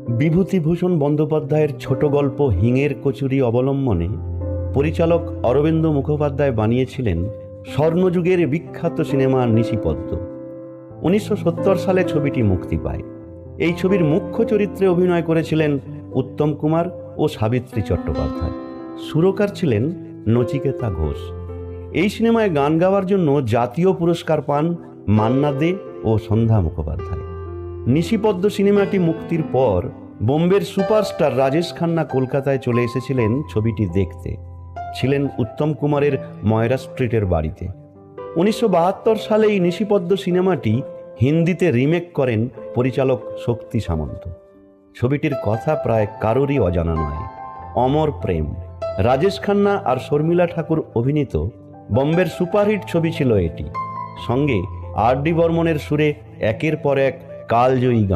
বিভূতিভূষণ বন্দ্যোপাধ্যায়ের ছোট গল্প হিঙের কচুরি অবলম্বনে পরিচালক অরবিন্দ মুখোপাধ্যায় বানিয়েছিলেন স্বর্ণযুগের বিখ্যাত সিনেমা নিশিপদ্ম। 1970 সালে ছবিটি মুক্তি পায়। এই ছবির মুখ্য চরিত্রে অভিনয় করেছিলেন উত্তম কুমার ও সাবিত্রী চট্টোপাধ্যায়। সুরকার ছিলেন নচিকেতা ঘোষ। এই সিনেমায় গান গাওয়ার জন্য জাতীয় পুরস্কার পান মান্না দে ও সন্ধ্যা মুখোপাধ্যায়। নিশিপদ্ম সিনেমাটি মুক্তির পর বোম্বের সুপারস্টার রাজেশ খান্না কলকাতায় চলে এসেছিলেন ছবিটি দেখতে। ছিলেন উত্তম কুমারের ময়রা স্ট্রিটের বাড়িতে। 1972 সালে এই নিশিপদ্ম সিনেমাটি হিন্দিতে রিমেক করেন পরিচালক শক্তি সামন্ত। ছবিটির কথা প্রায় কারোরই অজানা নয়। অমর প্রেম। রাজেশ খান্না আর শর্মিলা ঠাকুর অভিনীত বম্বের সুপারহিট ছবি ছিল এটি। সঙ্গে আর ডি বর্মনের সুরে একের পর এক কালজয়ী গান।